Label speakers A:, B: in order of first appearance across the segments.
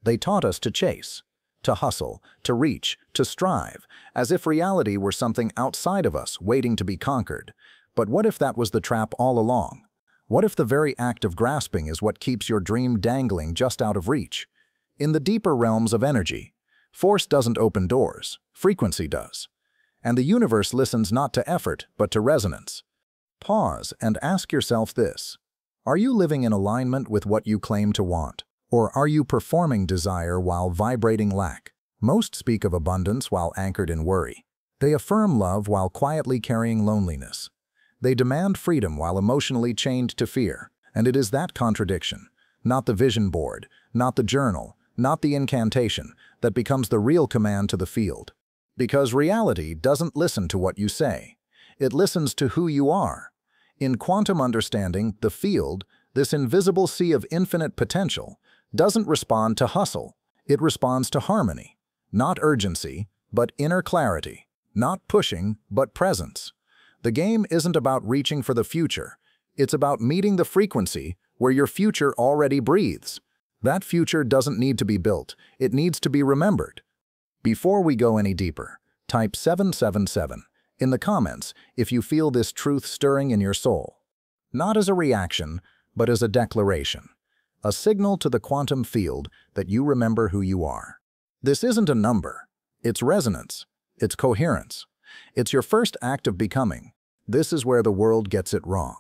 A: They taught us to chase, to hustle, to reach, to strive, as if reality were something outside of us waiting to be conquered. But what if that was the trap all along? What if the very act of grasping is what keeps your dream dangling just out of reach? In the deeper realms of energy, force doesn't open doors, frequency does. And the universe listens not to effort, but to resonance. Pause and ask yourself this: are you living in alignment with what you claim to want? Or are you performing desire while vibrating lack? Most speak of abundance while anchored in worry. They affirm love while quietly carrying loneliness. They demand freedom while emotionally chained to fear. And it is that contradiction, not the vision board, not the journal, not the incantation, that becomes the real command to the field. Because reality doesn't listen to what you say. It listens to who you are. In quantum understanding, the field, this invisible sea of infinite potential, doesn't respond to hustle. It responds to harmony. Not urgency, but inner clarity. Not pushing, but presence. The game isn't about reaching for the future. It's about meeting the frequency where your future already breathes. That future doesn't need to be built. It needs to be remembered. Before we go any deeper, type 777 in the comments if you feel this truth stirring in your soul. Not as a reaction, but as a declaration. A signal to the quantum field that you remember who you are. This isn't a number. It's resonance. It's coherence. It's your first act of becoming. This is where the world gets it wrong.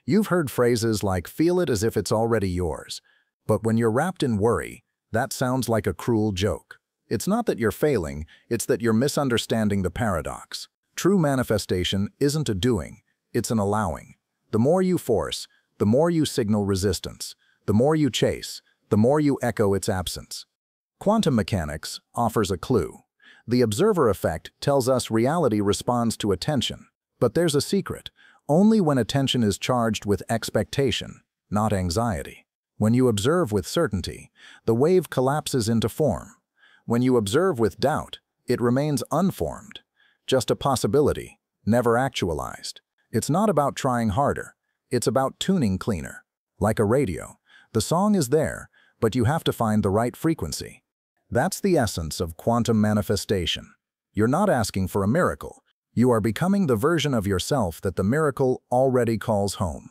A: You've heard phrases like "feel it as if it's already yours," but when you're wrapped in worry, that sounds like a cruel joke. It's not that you're failing, it's that you're misunderstanding the paradox. True manifestation isn't a doing, it's an allowing. The more you force, the more you signal resistance. The more you chase, the more you echo its absence. Quantum mechanics offers a clue. The observer effect tells us reality responds to attention. But there's a secret. Only when attention is charged with expectation, not anxiety. When you observe with certainty, the wave collapses into form. When you observe with doubt, it remains unformed. Just a possibility, never actualized. It's not about trying harder. It's about tuning cleaner. Like a radio, the song is there, but you have to find the right frequency. That's the essence of quantum manifestation. You're not asking for a miracle. You are becoming the version of yourself that the miracle already calls home.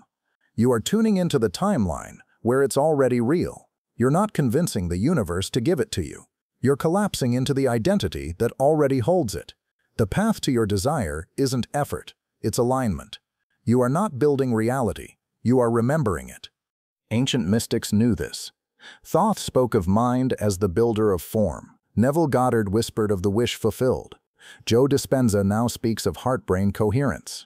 A: You are tuning into the timeline where it's already real. You're not convincing the universe to give it to you. You're collapsing into the identity that already holds it. The path to your desire isn't effort, it's alignment. You are not building reality, you are remembering it. Ancient mystics knew this. Thoth spoke of mind as the builder of form. Neville Goddard whispered of the wish fulfilled. Joe Dispenza now speaks of heart-brain coherence.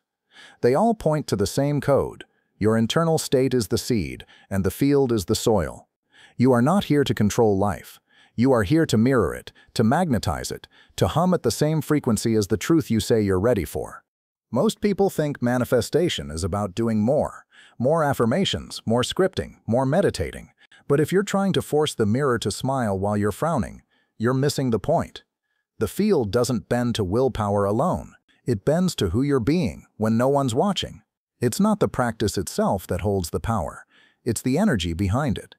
A: They all point to the same code. Your internal state is the seed, and the field is the soil. You are not here to control life. You are here to mirror it, to magnetize it, to hum at the same frequency as the truth you say you're ready for. Most people think manifestation is about doing more affirmations, more scripting, more meditating. But if you're trying to force the mirror to smile while you're frowning, you're missing the point. The field doesn't bend to willpower alone. It bends to who you're being when no one's watching. It's not the practice itself that holds the power. It's the energy behind it.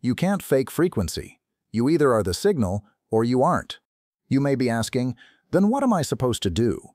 A: You can't fake frequency. You either are the signal or you aren't. You may be asking, then what am I supposed to do?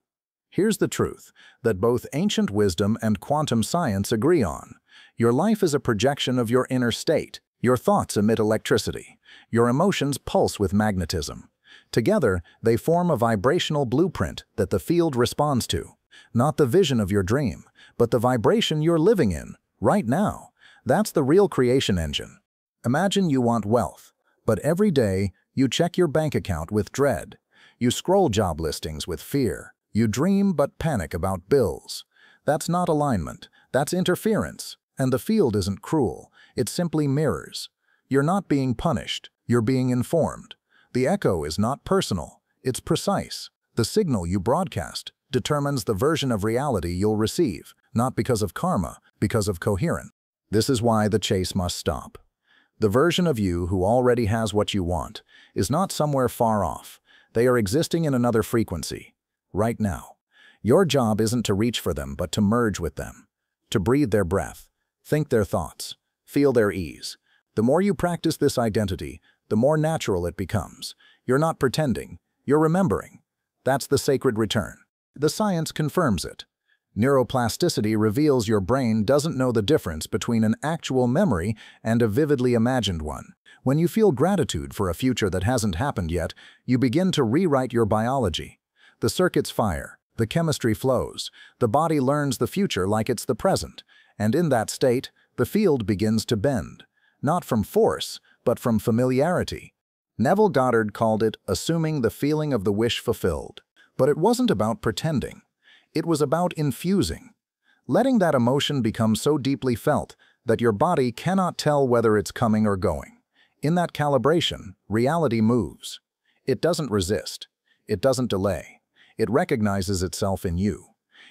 A: Here's the truth that both ancient wisdom and quantum science agree on. Your life is a projection of your inner state. Your thoughts emit electricity. Your emotions pulse with magnetism. Together, they form a vibrational blueprint that the field responds to. Not the vision of your dream, but the vibration you're living in, right now. That's the real creation engine. Imagine you want wealth, but every day you check your bank account with dread. You scroll job listings with fear. You dream but panic about bills. That's not alignment. That's interference. And the field isn't cruel. It simply mirrors. You're not being punished. You're being informed. The echo is not personal. It's precise. The signal you broadcast determines the version of reality you'll receive, not because of karma, because of coherence. This is why the chase must stop. The version of you who already has what you want is not somewhere far off. They are existing in another frequency, right now. Your job isn't to reach for them, but to merge with them, to breathe their breath, think their thoughts, feel their ease. The more you practice this identity, the more natural it becomes. You're not pretending, you're remembering. That's the sacred return. The science confirms it. Neuroplasticity reveals your brain doesn't know the difference between an actual memory and a vividly imagined one. When you feel gratitude for a future that hasn't happened yet, you begin to rewrite your biology. The circuits fire, the chemistry flows, the body learns the future like it's the present, and in that state, the field begins to bend. Not from force, but from familiarity. Neville Goddard called it assuming the feeling of the wish fulfilled. But it wasn't about pretending. It was about infusing. Letting that emotion become so deeply felt that your body cannot tell whether it's coming or going. In that calibration, reality moves. It doesn't resist. It doesn't delay. It recognizes itself in you.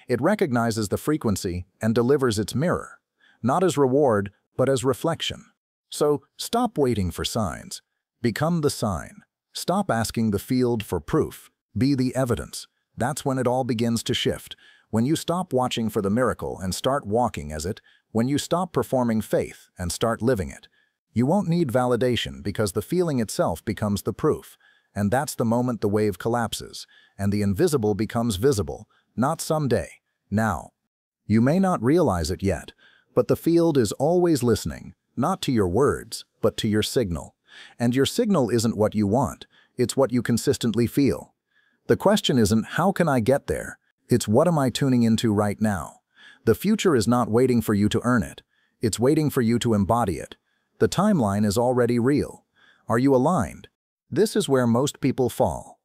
A: It recognizes the frequency and delivers its mirror, not as reward, but as reflection. So stop waiting for signs. Become the sign. Stop asking the field for proof. Be the evidence. That's when it all begins to shift. When you stop watching for the miracle and start walking as it, when you stop performing faith and start living it. You won't need validation because the feeling itself becomes the proof. And that's the moment the wave collapses, and the invisible becomes visible, not someday, now. You may not realize it yet, but the field is always listening, not to your words, but to your signal. And your signal isn't what you want, it's what you consistently feel. The question isn't, how can I get there? It's what am I tuning into right now? The future is not waiting for you to earn it. It's waiting for you to embody it. The timeline is already real. Are you aligned? This is where most people fall.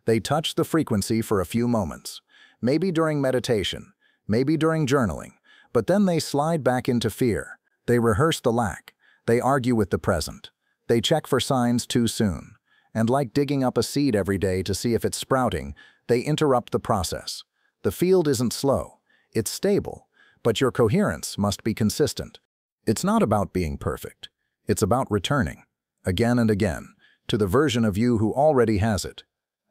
A: They touch the frequency for a few moments, maybe during meditation, maybe during journaling, but then they slide back into fear. They rehearse the lack. They argue with the present. They check for signs too soon. And like digging up a seed every day to see if it's sprouting, they interrupt the process. The field isn't slow. It's stable, but your coherence must be consistent. It's not about being perfect. It's about returning, again and again, to the version of you who already has it.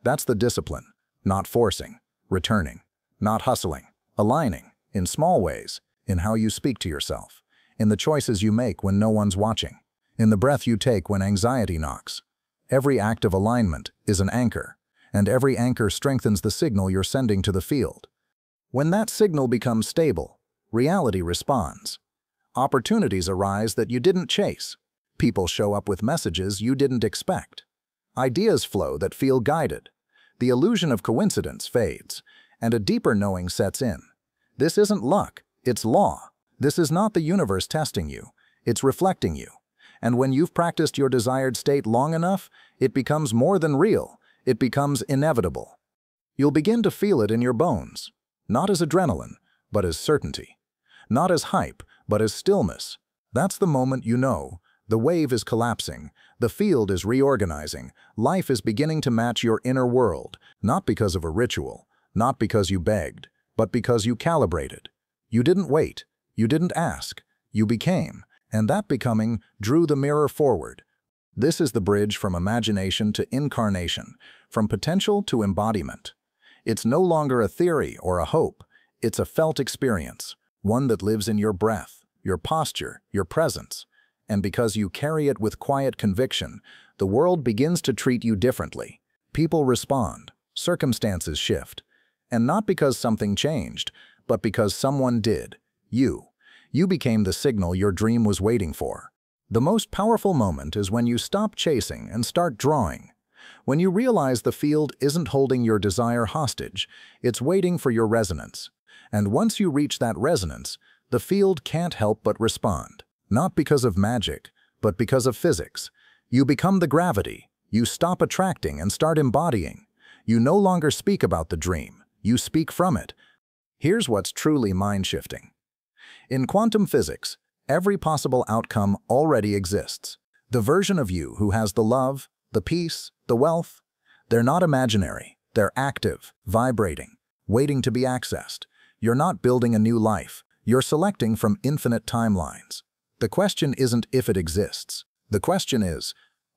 A: That's the discipline, not forcing, returning, not hustling, aligning, in small ways, in how you speak to yourself, in the choices you make when no one's watching, in the breath you take when anxiety knocks. Every act of alignment is an anchor, and every anchor strengthens the signal you're sending to the field. When that signal becomes stable, reality responds. Opportunities arise that you didn't chase. People show up with messages you didn't expect. Ideas flow that feel guided. The illusion of coincidence fades, and a deeper knowing sets in. This isn't luck, it's law. This is not the universe testing you, it's reflecting you. And when you've practiced your desired state long enough, it becomes more than real, it becomes inevitable. You'll begin to feel it in your bones, not as adrenaline, but as certainty. Not as hype, but as stillness. That's the moment you know. The wave is collapsing, the field is reorganizing, life is beginning to match your inner world, not because of a ritual, not because you begged, but because you calibrated. You didn't wait, you didn't ask, you became, and that becoming drew the mirror forward. This is the bridge from imagination to incarnation, from potential to embodiment. It's no longer a theory or a hope, it's a felt experience, one that lives in your breath, your posture, your presence. And because you carry it with quiet conviction, the world begins to treat you differently. People respond, circumstances shift. And not because something changed, but because someone did. You. You became the signal your dream was waiting for. The most powerful moment is when you stop chasing and start drawing. When you realize the field isn't holding your desire hostage, it's waiting for your resonance. And once you reach that resonance, the field can't help but respond. Not because of magic, but because of physics. You become the gravity. You stop attracting and start embodying. You no longer speak about the dream. You speak from it. Here's what's truly mind-shifting. In quantum physics, every possible outcome already exists. The version of you who has the love, the peace, the wealth, they're not imaginary. They're active, vibrating, waiting to be accessed. You're not building a new life. You're selecting from infinite timelines. The question isn't if it exists. The question is,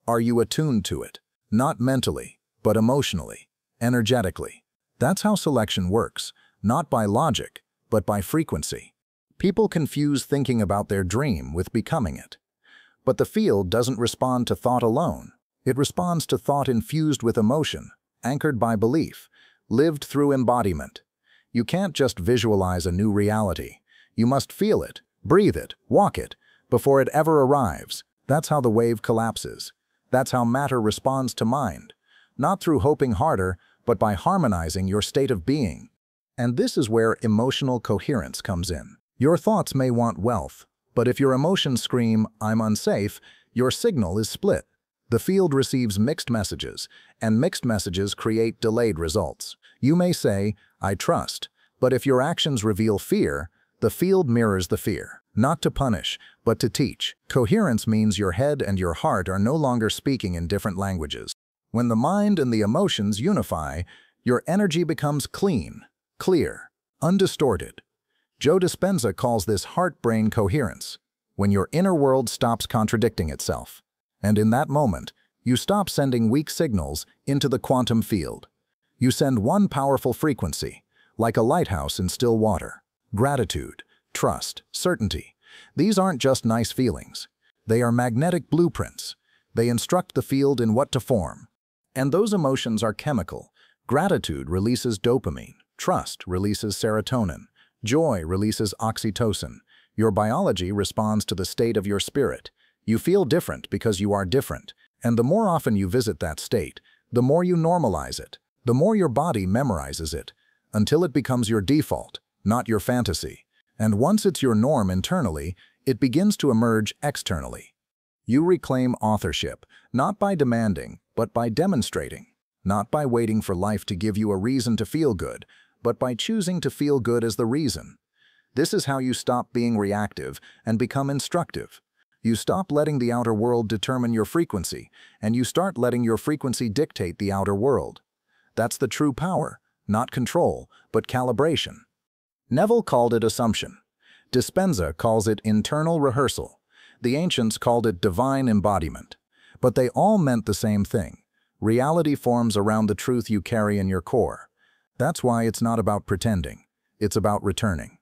A: are you attuned to it? Not mentally, but emotionally, energetically. That's how selection works, not by logic, but by frequency. People confuse thinking about their dream with becoming it. But the field doesn't respond to thought alone. It responds to thought infused with emotion, anchored by belief, lived through embodiment. You can't just visualize a new reality. You must feel it, breathe it, walk it, before it ever arrives. That's how the wave collapses. That's how matter responds to mind. Not through hoping harder, but by harmonizing your state of being. And this is where emotional coherence comes in. Your thoughts may want wealth, but if your emotions scream, "I'm unsafe," your signal is split. The field receives mixed messages, and mixed messages create delayed results. You may say, "I trust," but if your actions reveal fear, the field mirrors the fear. Not to punish, but to teach. Coherence means your head and your heart are no longer speaking in different languages. When the mind and the emotions unify, your energy becomes clean, clear, undistorted. Joe Dispenza calls this heart-brain coherence, when your inner world stops contradicting itself. And in that moment, you stop sending weak signals into the quantum field. You send one powerful frequency, like a lighthouse in still water. Gratitude, trust, certainty. These aren't just nice feelings. They are magnetic blueprints. They instruct the field in what to form. And those emotions are chemical. Gratitude releases dopamine. Trust releases serotonin. Joy releases oxytocin. Your biology responds to the state of your spirit. You feel different because you are different. And the more often you visit that state, the more you normalize it, the more your body memorizes it, until it becomes your default, not your fantasy. And once it's your norm internally, it begins to emerge externally. You reclaim authorship, not by demanding, but by demonstrating. Not by waiting for life to give you a reason to feel good, but by choosing to feel good as the reason. This is how you stop being reactive and become instructive. You stop letting the outer world determine your frequency, and you start letting your frequency dictate the outer world. That's the true power, not control, but calibration. Neville called it assumption. Dispenza calls it internal rehearsal. The ancients called it divine embodiment. But they all meant the same thing. Reality forms around the truth you carry in your core. That's why it's not about pretending. It's about returning.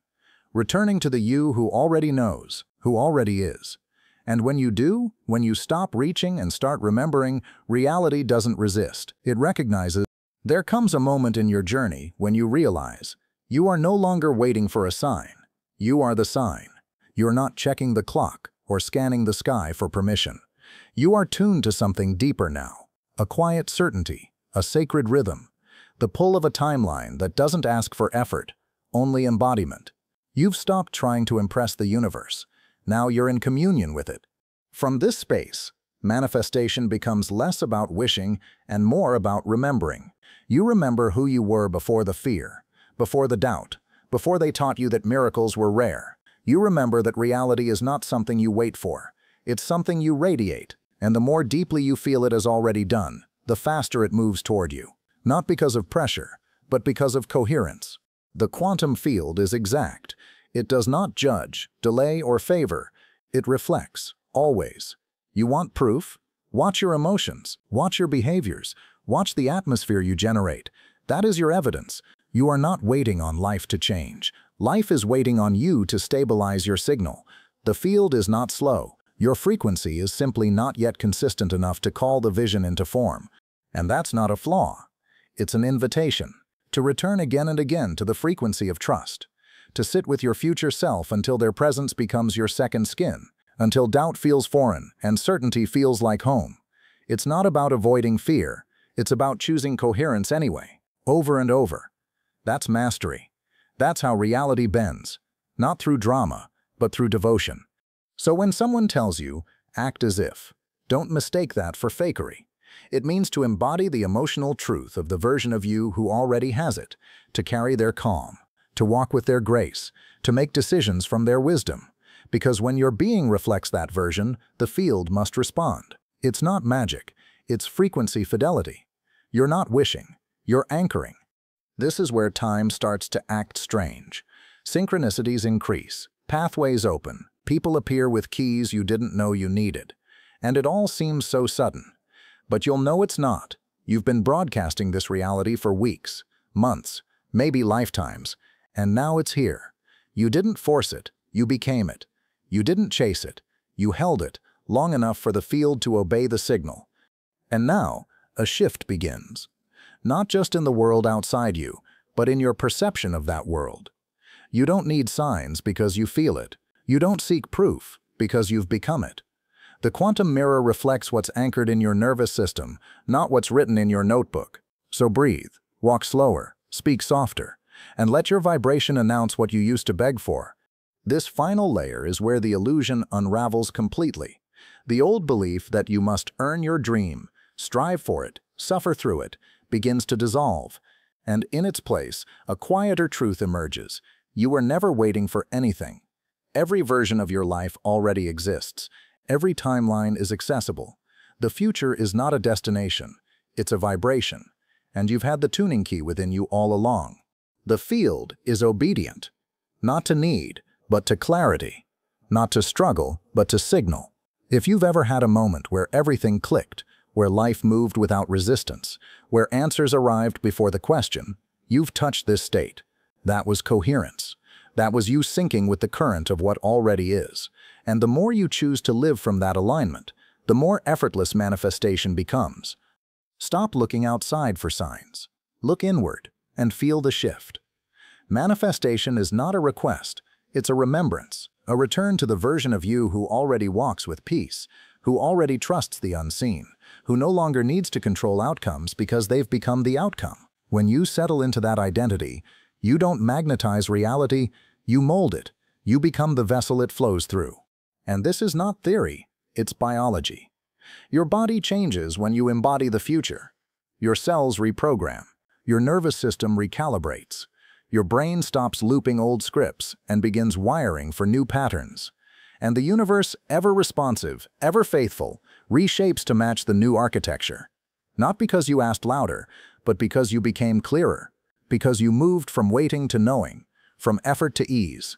A: Returning to the you who already knows, who already is. And when you do, when you stop reaching and start remembering, reality doesn't resist. It recognizes. There comes a moment in your journey when you realize you are no longer waiting for a sign. You are the sign. You're not checking the clock or scanning the sky for permission. You are tuned to something deeper now. A quiet certainty, a sacred rhythm, the pull of a timeline that doesn't ask for effort, only embodiment. You've stopped trying to impress the universe. Now you're in communion with it. From this space, manifestation becomes less about wishing and more about remembering. You remember who you were before the fear, before the doubt, before they taught you that miracles were rare. You remember that reality is not something you wait for. It's something you radiate, and the more deeply you feel it as already done, the faster it moves toward you. Not because of pressure, but because of coherence. The quantum field is exact. It does not judge, delay, or favor. It reflects, always. You want proof? Watch your emotions. Watch your behaviors. Watch the atmosphere you generate. That is your evidence. You are not waiting on life to change. Life is waiting on you to stabilize your signal. The field is not slow. Your frequency is simply not yet consistent enough to call the vision into form. And that's not a flaw. It's an invitation to return again and again to the frequency of trust, to sit with your future self until their presence becomes your second skin, until doubt feels foreign and certainty feels like home. It's not about avoiding fear. It's about choosing coherence anyway, over and over. That's mastery. That's how reality bends, not through drama, but through devotion. So when someone tells you, act as if, don't mistake that for fakery. It means to embody the emotional truth of the version of you who already has it, to carry their calm, to walk with their grace, to make decisions from their wisdom. Because when your being reflects that version, the field must respond. It's not magic, it's frequency fidelity. You're not wishing, you're anchoring. This is where time starts to act strange. Synchronicities increase, pathways open, people appear with keys you didn't know you needed. And it all seems so sudden. But you'll know it's not. You've been broadcasting this reality for weeks, months, maybe lifetimes, and now it's here. You didn't force it, you became it. You didn't chase it, you held it long enough for the field to obey the signal. And now, a shift begins. Not just in the world outside you, but in your perception of that world. You don't need signs because you feel it. You don't seek proof because you've become it. The quantum mirror reflects what's anchored in your nervous system, not what's written in your notebook. So breathe, walk slower, speak softer, and let your vibration announce what you used to beg for. This final layer is where the illusion unravels completely. The old belief that you must earn your dream, strive for it, suffer through it, begins to dissolve. And in its place, a quieter truth emerges. You are never waiting for anything. Every version of your life already exists. Every timeline is accessible. The future is not a destination, it's a vibration. And you've had the tuning key within you all along. The field is obedient, not to need, but to clarity, not to struggle, but to signal. If you've ever had a moment where everything clicked, where life moved without resistance, where answers arrived before the question, you've touched this state. That was coherence. That was you syncing with the current of what already is. And the more you choose to live from that alignment, the more effortless manifestation becomes. Stop looking outside for signs. Look inward and feel the shift. Manifestation is not a request, it's a remembrance, a return to the version of you who already walks with peace, who already trusts the unseen, who no longer needs to control outcomes because they've become the outcome. When you settle into that identity, you don't magnetize reality, you mold it. You become the vessel it flows through. And this is not theory, it's biology. Your body changes when you embody the future. Your cells reprogram. Your nervous system recalibrates. Your brain stops looping old scripts and begins wiring for new patterns. And the universe, ever responsive, ever faithful, reshapes to match the new architecture. Not because you asked louder, but because you became clearer. Because you moved from waiting to knowing, from effort to ease.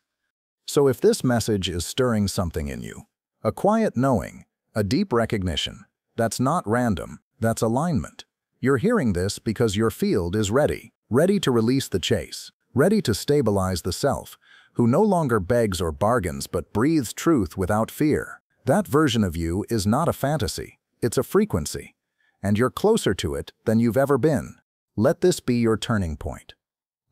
A: So if this message is stirring something in you, a quiet knowing, a deep recognition, that's not random, that's alignment. You're hearing this because your field is ready, ready to release the chase, ready to stabilize the self, who no longer begs or bargains but breathes truth without fear. That version of you is not a fantasy, it's a frequency, and you're closer to it than you've ever been. Let this be your turning point.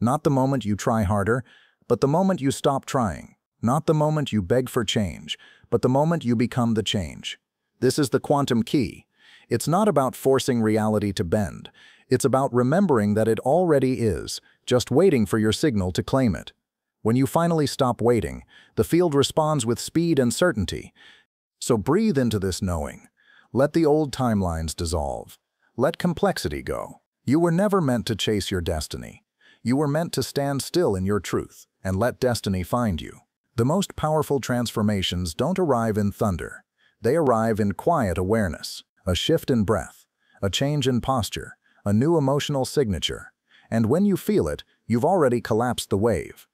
A: Not the moment you try harder, but the moment you stop trying. Not the moment you beg for change, but the moment you become the change. This is the quantum key. It's not about forcing reality to bend. It's about remembering that it already is, just waiting for your signal to claim it. When you finally stop waiting, the field responds with speed and certainty. So breathe into this knowing. Let the old timelines dissolve. Let complexity go. You were never meant to chase your destiny. You were meant to stand still in your truth and let destiny find you. The most powerful transformations don't arrive in thunder. They arrive in quiet awareness, a shift in breath, a change in posture, a new emotional signature. And when you feel it, you've already collapsed the wave.